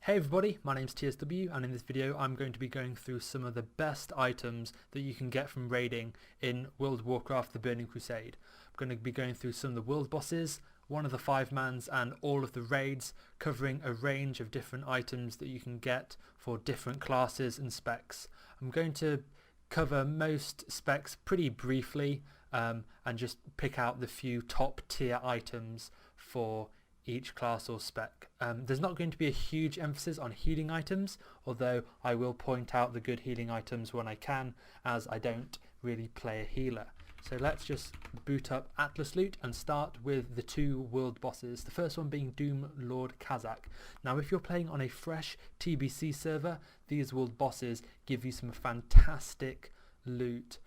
Hey everybody, my name's TSW and in this video I'm going to be going through some of the best items that you can get from raiding in World of Warcraft: The Burning Crusade. I'm going to be going through some of the world bosses, one of the 5-mans and all of the raids, covering a range of different items that you can get for different classes and specs. I'm going to cover most specs pretty briefly and just pick out the few top tier items for each class or spec. There's not going to be a huge emphasis on healing items, although I will point out the good healing items when I can, as I don't really play a healer. So let's just boot up Atlas Loot and start with the two world bosses, the first one being Lord Kazik. Now if you're playing on a fresh TBC server, these world bosses give you some fantastic loot.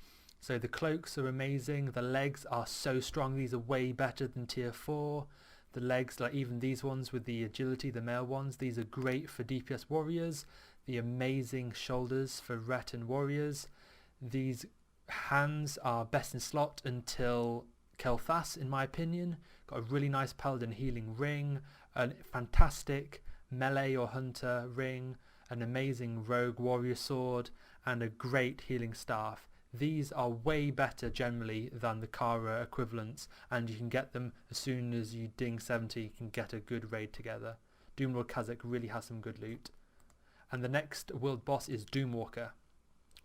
So the cloaks are amazing, the legs are so strong, these are way better than tier 4. The legs, like even these ones with the agility, the male ones, these are great for DPS warriors. The amazing shoulders for Ret and warriors. These hands are best in slot until Kel'Thas, in my opinion. Got a really nice paladin healing ring, a fantastic melee or hunter ring, an amazing rogue warrior sword, and a great healing staff. These are way better generally than the Cara equivalents, and you can get them as soon as you ding 70. You can get a good raid together. Lord Kazik really has some good loot. And the next world boss is Doomwalker.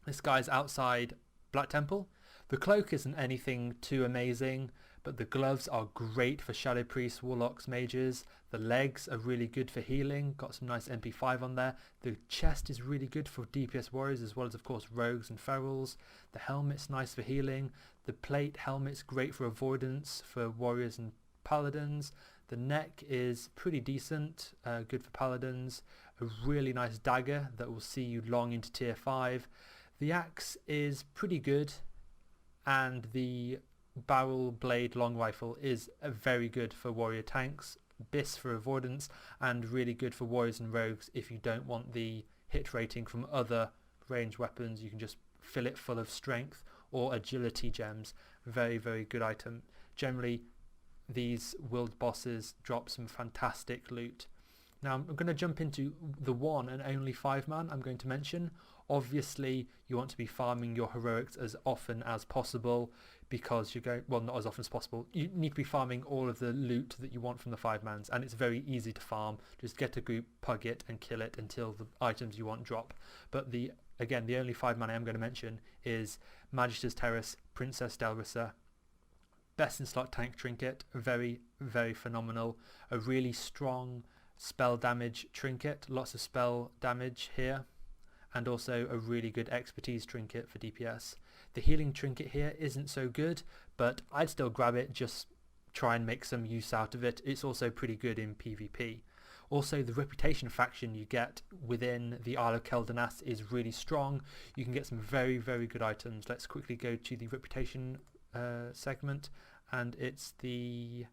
This guy's outside Black Temple. The cloak isn't anything too amazing, but the gloves are great for Shadow Priests, Warlocks, Mages. The legs are really good for healing, got some nice MP5 on there. The chest is really good for DPS warriors, as well as of course rogues and ferals. The helmet's nice for healing. The plate helmet's great for avoidance for warriors and paladins. The neck is pretty decent, good for paladins. A really nice dagger that will see you long into tier 5. The axe is pretty good, and the barrel blade long rifle is very good for warrior tanks, bis for avoidance, and really good for warriors and rogues. If you don't want the hit rating from other ranged weapons, you can just fill it full of strength or agility gems. Very good item. Generally these world bosses drop some fantastic loot. Now I'm going to jump into the one and only 5-man I'm going to mention. Obviously you want to be farming your heroics as often as possible, because you're going, well, not as often as possible. You need to be farming all of the loot that you want from the 5-mans, and it's very easy to farm. Just get a group, pug it and kill it until the items you want drop. But again, the only 5-man I am going to mention is Magister's Terrace, Princess Delrissa. Best in slot tank trinket, very phenomenal. A really strong spell damage trinket, lots of spell damage here, and also a really good expertise trinket for DPS. The healing trinket here isn't so good, but I'd still grab it, just try and make some use out of it. It's also pretty good in PvP. Also the reputation faction you get within the Isle of Kel'Danas is really strong. You can get some very good items. Let's quickly go to the reputation segment, and it's the...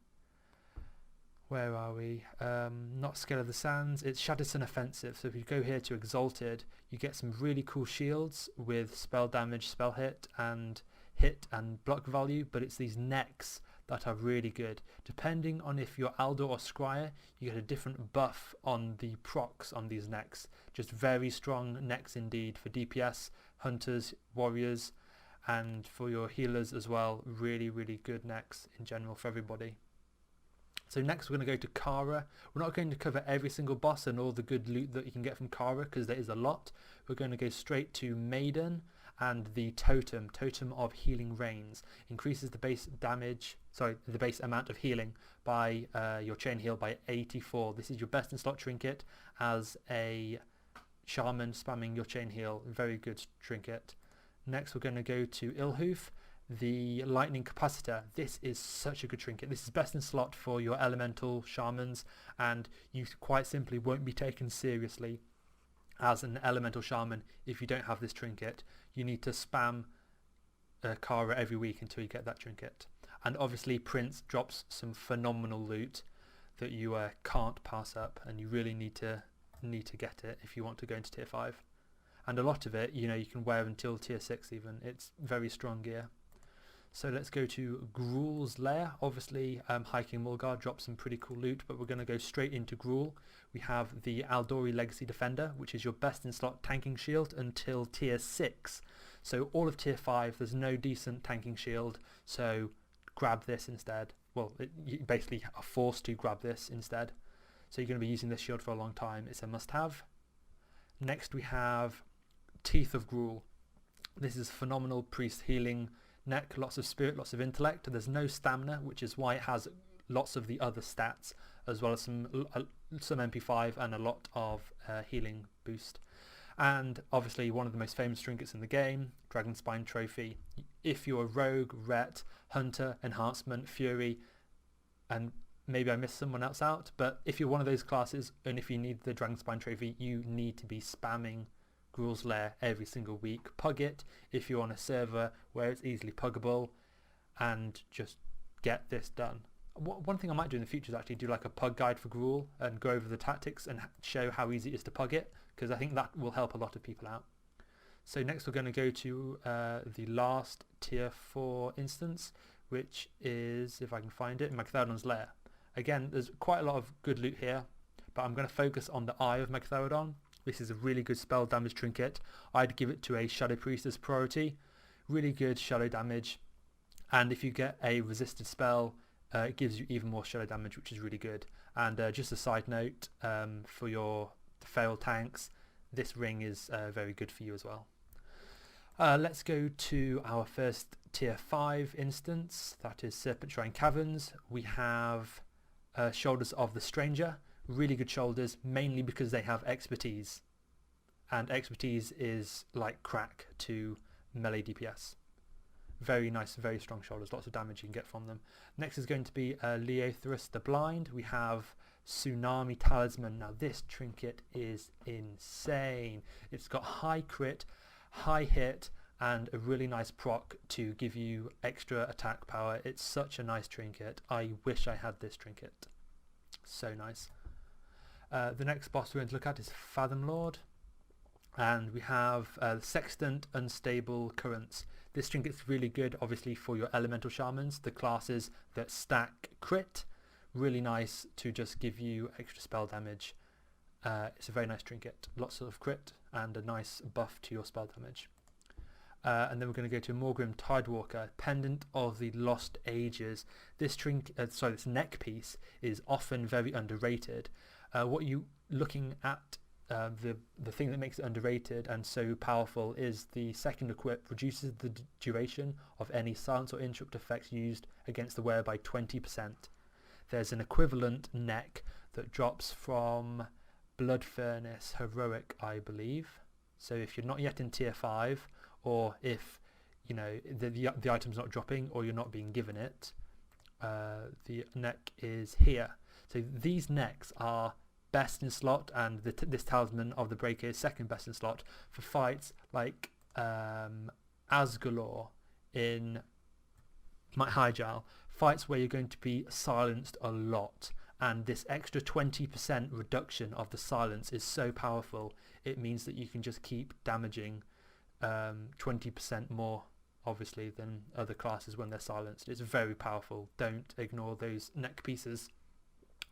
where are we? Not Scale of the Sands, it's Shattered Sun Offensive. So if you go here to Exalted, you get some really cool shields with spell damage, spell hit and block value, but it's these necks that are really good. Depending on if you're Aldor or Scryer, you get a different buff on the procs on these necks. Just very strong necks indeed for DPS, hunters, warriors, and for your healers as well. Really good necks in general for everybody. So next we're going to go to Cara. We're not going to cover every single boss and all the good loot that you can get from Cara, because there is a lot. We're going to go straight to Maiden and the Totem of Healing Rains. Increases the base amount of healing by your chain heal by 84. This is your best in slot trinket as a shaman spamming your chain heal. Very good trinket. Next we're going to go to Ilhoof, the lightning capacitor. This is such a good trinket. This is best in slot for your elemental shamans, and you quite simply won't be taken seriously as an elemental shaman if you don't have this trinket. You need to spam Cara every week until you get that trinket. And obviously Prince drops some phenomenal loot that you can't pass up, and you really need to get it if you want to go into tier 5. And a lot of it, you can wear until tier 6 even. It's very strong gear. So let's go to Gruel's lair. Obviously hiking Mulgar drops some pretty cool loot, but we're going to go straight into Gruel. We have the Aldori Legacy Defender, which is your best in slot tanking shield until tier 6. So all of tier 5 there's no decent tanking shield, so grab this instead. Well, you basically are forced to grab this instead. So you're going to be using this shield for a long time. It's a must-have. Next we have Teeth of Gruel. This is phenomenal priest healing neck, lots of spirit, lots of intellect. There's no stamina, which is why it has lots of the other stats, as well as some MP5 and a lot of healing boost. And obviously one of the most famous trinkets in the game, Dragon Spine Trophy. If you're a rogue, ret, hunter, enhancement, fury, and maybe I missed someone else out, but if you're one of those classes and if you need the Dragon Spine Trophy, you need to be spamming Gruel's Lair every single week. Pug it if you're on a server where it's easily puggable, and just get this done. One thing I might do in the future is actually do like a pug guide for Gruel and go over the tactics and show how easy it is to pug it, because I think that will help a lot of people out. So next we're going to go to the last tier 4 instance, which is, if I can find it, Mccloud's Lair. Again, there's quite a lot of good loot here, but I'm going to focus on the Eye of Mccloud. This is a really good spell damage trinket. I'd give it to a Shadow Priest as priority. Really good shadow damage, and if you get a resisted spell, it gives you even more shadow damage, which is really good. And just a side note, for your failed tanks, this ring is very good for you as well. Let's go to our first tier 5 instance, that is Serpent Shrine Caverns. We have Shoulders of the Stranger, really good shoulders, mainly because they have expertise, and expertise is like crack to melee DPS. Very nice, very strong shoulders, lots of damage you can get from them. Next is going to be Leothrus the Blind. We have Tsunami Tasman. Now this trinket is insane. It's got high crit, high hit, and a really nice proc to give you extra attack power. It's such a nice trinket. I wish I had this trinket. So nice. The next boss we're going to look at is Fathom Lord, and we have Sextant Unstable Currents. This trinket's really good obviously for your elemental shamans, the classes that stack crit. Really nice to just give you extra spell damage. It's a very nice trinket, lots of crit and a nice buff to your spell damage. And then we're going to go to Morgrim Tidewalker, Pendant of the Lost Ages. This this neck piece is often very underrated. What you looking at, the thing that makes it underrated and so powerful is the second equip reduces the duration of any silence or interrupt effects used against the wearer by 20%. There's an equivalent neck that drops from Blood Furnace Heroic, I believe. So if you're not yet in tier 5, or if you know the item's not dropping or you're not being given it, the neck is here. So these necks are best in slot, and this Talisman of the Breaker is second best in slot for fights like Asgalore in Might Hyjal, fights where you're going to be silenced a lot, and this extra 20% reduction of the silence is so powerful. It means that you can just keep damaging 20% more obviously than other classes when they're silenced. It's very powerful. Don't ignore those neck pieces.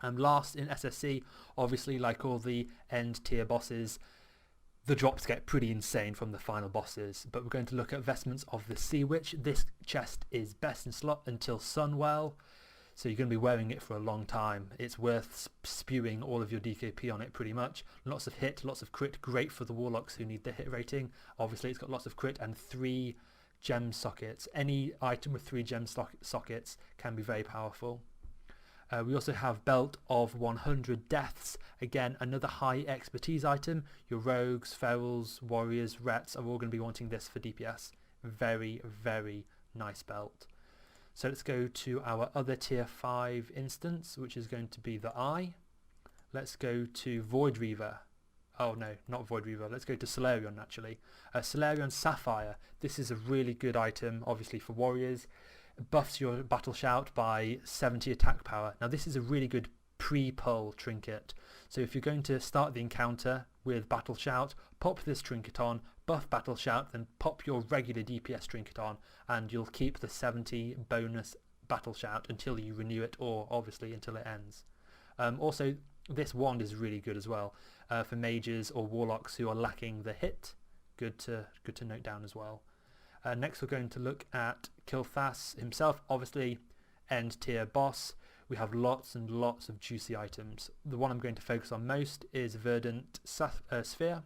Last in SSC, obviously like all the end tier bosses, the drops get pretty insane from the final bosses, but we're going to look at Vestments of the Sea Witch. This chest is best in slot until Sunwell, so you're going to be wearing it for a long time. It's worth spewing all of your DKP on it pretty much. Lots of hit, lots of crit, great for the warlocks who need the hit rating. Obviously it's got lots of crit and 3 gem sockets. Any item with 3 gem sockets can be very powerful. We also have Belt of 100 Deaths. Again, another high expertise item. Your rogues, ferals, warriors, rets are all going to be wanting this for DPS. Very, very nice belt. So let's go to our other tier 5 instance, which is going to be the Eye. Let's go to Void Reaver. Oh no, not Void Reaver. Let's go to Silurian actually. Silurian Sapphire. This is a really good item, obviously for warriors. Buffs your battle shout by 70 attack power. Now this is a really good pre-pull trinket. So if you're going to start the encounter with battle shout, pop this trinket on, buff Battle Shout, then pop your regular DPS trinket on, and you'll keep the 70 bonus Battle Shout until you renew it, or obviously until it ends. Also, this wand is really good as well for mages or warlocks who are lacking the hit. Good to note down as well. Next we're going to look at Kilthas himself, obviously end tier boss. We have lots and lots of juicy items. The one I'm going to focus on most is Verdant Sphere.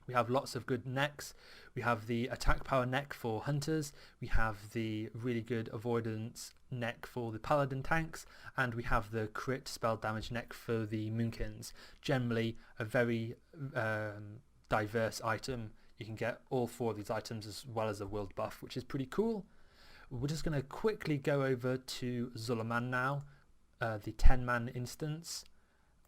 We have lots of good necks. We have the attack power neck for hunters. We have the really good avoidance neck for the paladin tanks, and we have the crit spell damage neck for the moonkins. Generally a very diverse item. You can get all 4 of these items as well as a world buff, which is pretty cool. We're just going to quickly go over to Zulaman now, the 10-man instance.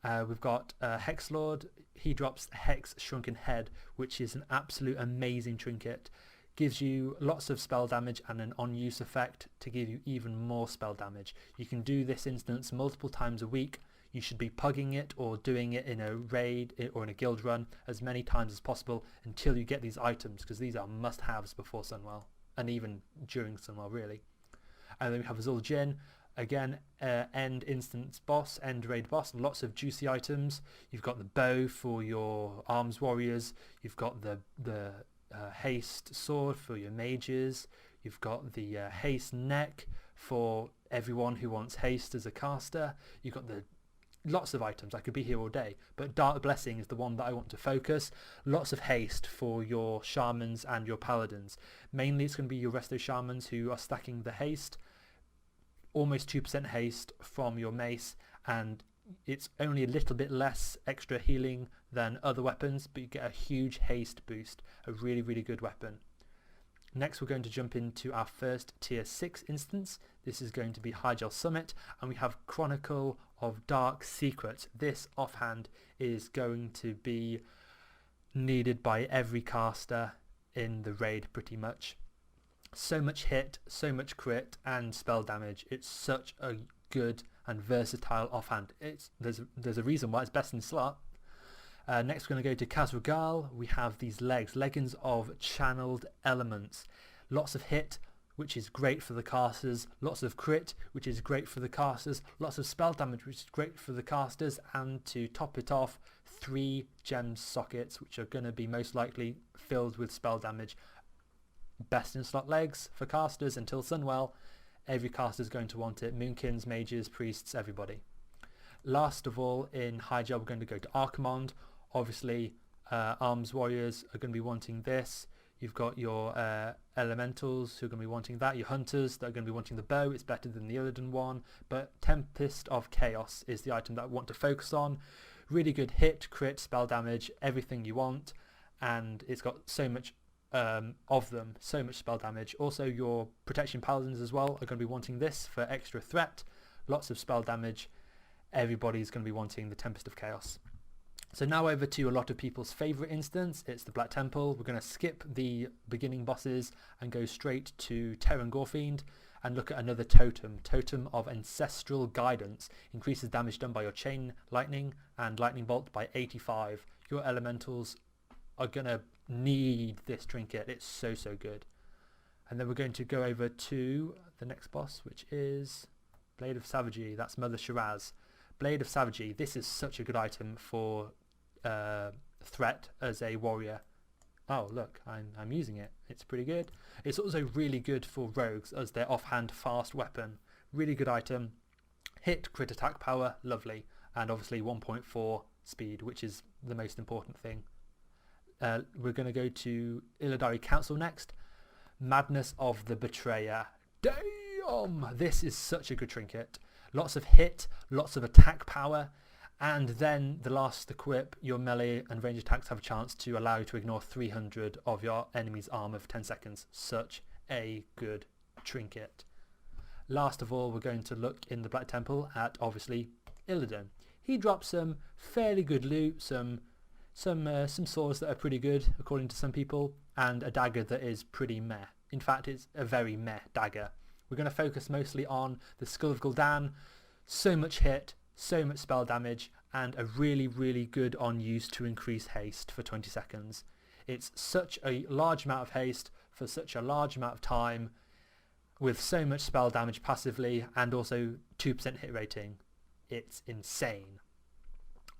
We've got Hex Lord. He drops Hex Shrunken Head, which is an absolute amazing trinket. Gives you lots of spell damage and an on-use effect to give you even more spell damage. You can do this instance multiple times a week. You should be pugging it or doing it in a raid or in a guild run as many times as possible until you get these items, because these are must-haves before Sunwell, and even during Sunwell really. And then we have Azul Jin. Again, end instance boss, end raid boss, lots of juicy items. You've got the bow for your arms warriors, you've got the haste sword for your mages, you've got the haste neck for everyone who wants haste as a caster, you've got the lots of items. I could be here all day, but Dark Blessing is the one that I want to focus. Lots of haste for your shamans and your paladins. Mainly it's going to be your resto shamans who are stacking the haste. Almost 2% haste from your mace, and it's only a little bit less extra healing than other weapons, but you get a huge haste boost. A really, really good weapon. Next we're going to jump into our first tier 6 instance. This is going to be Hygel Summit, and we have Chronicle of Dark Secrets. This offhand is going to be needed by every caster in the raid pretty much. So much hit, so much crit and spell damage. It's such a good and versatile offhand. There's a reason why it's best in slot. Next we're going to go to Kazrugal. We have these leggings of channeled elements. Lots of hit, which is great for the casters. Lots of crit, which is great for the casters. Lots of spell damage, which is great for the casters. And to top it off, 3 gem sockets, which are going to be most likely filled with spell damage. Best in slot legs for casters until Sunwell. Every caster is going to want it. Moonkins, mages, priests, everybody. Last of all, in Hygel, we're going to go to Archimond. Obviously, arms warriors are going to be wanting this. You've got your elementals who are going to be wanting that. Your hunters that are going to be wanting the bow. It's better than the Illidan one. But Tempest of Chaos is the item that I want to focus on. Really good hit, crit, spell damage, everything you want. And it's got so much of them, so much spell damage. Also your protection paladins as well are going to be wanting this for extra threat. Lots of spell damage. Everybody's going to be wanting the Tempest of Chaos. So now over to a lot of people's favourite instance. It's the Black Temple. We're going to skip the beginning bosses and go straight to Terran Gorefiend and look at another totem. Totem of Ancestral Guidance. Increases damage done by your Chain Lightning and Lightning Bolt by 85. Your elementals are going to need this trinket. It's so good. And then we're going to go over to the next boss, which is Blade of Savagery. That's Mother Shiraz. Blade of Savagery. This is such a good item for threat as a warrior. Oh look, I'm using it. It's pretty good. It's also really good for rogues as their offhand fast weapon. Really good item. Hit, crit, attack power, lovely. And obviously 1.4 speed, which is the most important thing. We're going to go to Illidari Council next. Madness of the Betrayer. Damn! This is such a good trinket. Lots of hit, lots of attack power, and then the last equip, your melee and range attacks have a chance to allow you to ignore 300 of your enemy's armor for 10 seconds. Such a good trinket. Last of all, we're going to look in the Black Temple at, obviously, Illidan. He drops some fairly good loot, some swords that are pretty good according to some people, and a dagger that is pretty meh. In fact, it's a very meh dagger. We're going to focus mostly on the Skull of Gul'dan. So much hit, so much spell damage, and a really good on use to increase haste for 20 seconds. It's such a large amount of haste for such a large amount of time, with so much spell damage passively and also 2% hit rating. It's insane.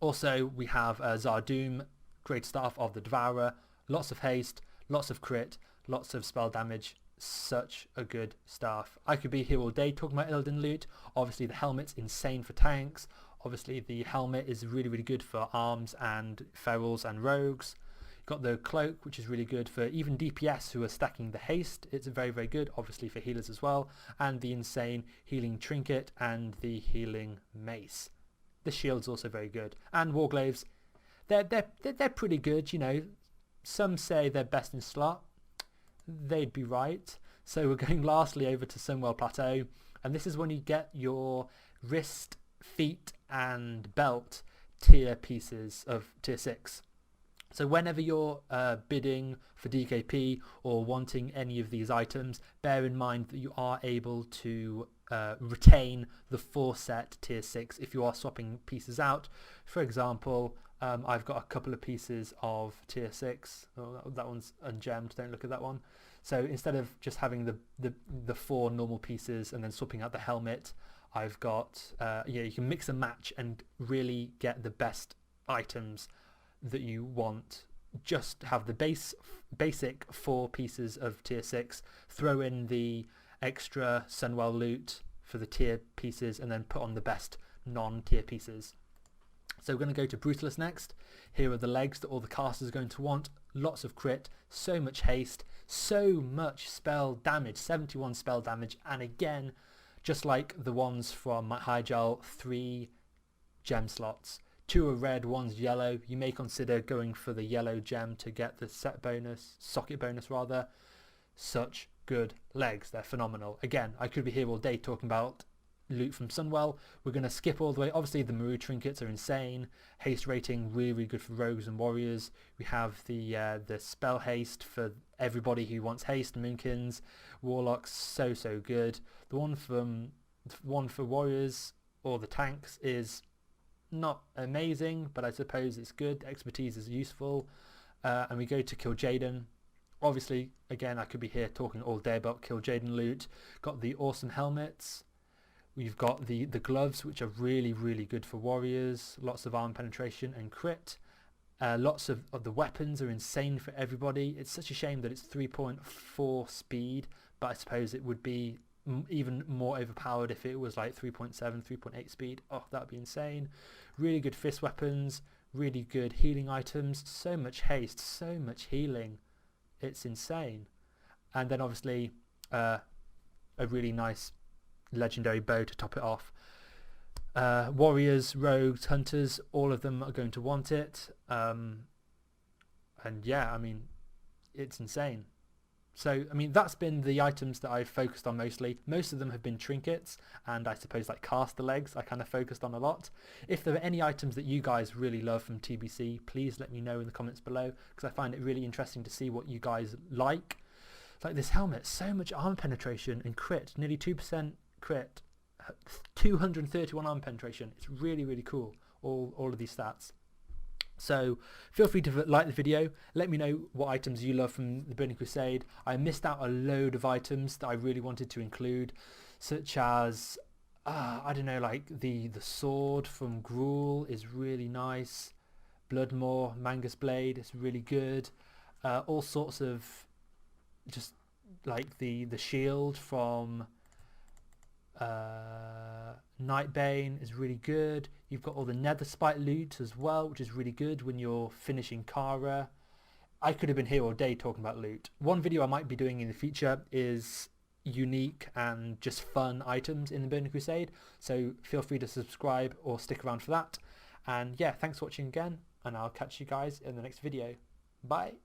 Also, we have Zardoom, Great Staff of the Devourer, lots of haste, lots of crit, lots of spell damage. Such a good staff. I could be here all day talking about Illidan loot. Obviously the helmet's insane for tanks. Obviously the helmet is really, really good for arms and ferals and rogues. You've got the cloak, which is really good for even DPS who are stacking the haste. It's very, very good, obviously for healers as well. And the insane healing trinket and the healing mace. The shield's also very good. And Warglaives, they're pretty good, you know. Some say they're best in slot. They'd be right. So we're going lastly over to Sunwell Plateau, and this is when you get your wrist, feet and belt tier pieces of tier 6. So whenever you're bidding for DKP or wanting any of these items, bear in mind that you are able to retain the 4 set tier 6 if you are swapping pieces out. For example, I've got a couple of pieces of tier 6. Oh, that one's ungemmed, don't look at that one. So instead of just having the 4 normal pieces and then swapping out the helmet, I've got, you can mix and match and really get the best items that you want. Just have the basic 4 pieces of tier 6, throw in the extra Sunwell loot for the tier pieces, and then put on the best non-tier pieces. So we're going to go to Brutalist next. Here are the legs that all the casters are going to want. Lots of crit, so much haste, so much spell damage, 71 spell damage, and again, just like the ones from Hyjal, 3 gem slots. 2 are red, 1's yellow. You may consider going for the yellow gem to get the socket bonus rather. Such good legs, they're phenomenal. Again, I could be here all day talking about loot from Sunwell. We're going to skip all the way. Obviously the Maru trinkets are insane. Haste rating really, really good for rogues and warriors. We have the spell haste for everybody who wants haste. Moonkins, warlocks, so good. The one for warriors or the tanks is not amazing, but I suppose it's good. Expertise is useful. And we go to Kil'jaeden. Obviously, again, I could be here talking all day about Kil'jaeden loot. Got the awesome helmets. We've got the gloves, which are really, really good for warriors. Lots of arm penetration and crit. Lots of the weapons are insane for everybody. It's such a shame that it's 3.4 speed, but I suppose it would be even more overpowered if it was like 3.7, 3.8 speed. Oh, that would be insane. Really good fist weapons, really good healing items, so much haste, so much healing. It's insane. And then obviously a really nice legendary bow to top it off. Warriors, rogues, hunters, all of them are going to want it. And yeah, I mean, it's insane. So, I mean, that's been the items that I've focused on mostly. Most of them have been trinkets, and I suppose like caster legs I kind of focused on a lot. If there are any items that you guys really love from TBC, please let me know in the comments below, because I find it really interesting to see what you guys like. Like this helmet, so much armor penetration and crit, nearly 2% crit, 231 armor penetration. It's really, really cool, all of these stats. So feel free to like the video, let me know what items you love from the Burning Crusade. I missed out a load of items that I really wanted to include, such as, I don't know, like the sword from Gruel is really nice. Bloodmaw, Mangus Blade is really good. All sorts of, just like the shield from Nightbane is really good. You've got all the Nether Spite loot as well, which is really good when you're finishing Cara. I could have been here all day talking about loot. One video I might be doing in the future is unique and just fun items in the Burning Crusade, so feel free to subscribe or stick around for that. And yeah, thanks for watching again, and I'll catch you guys in the next video. Bye.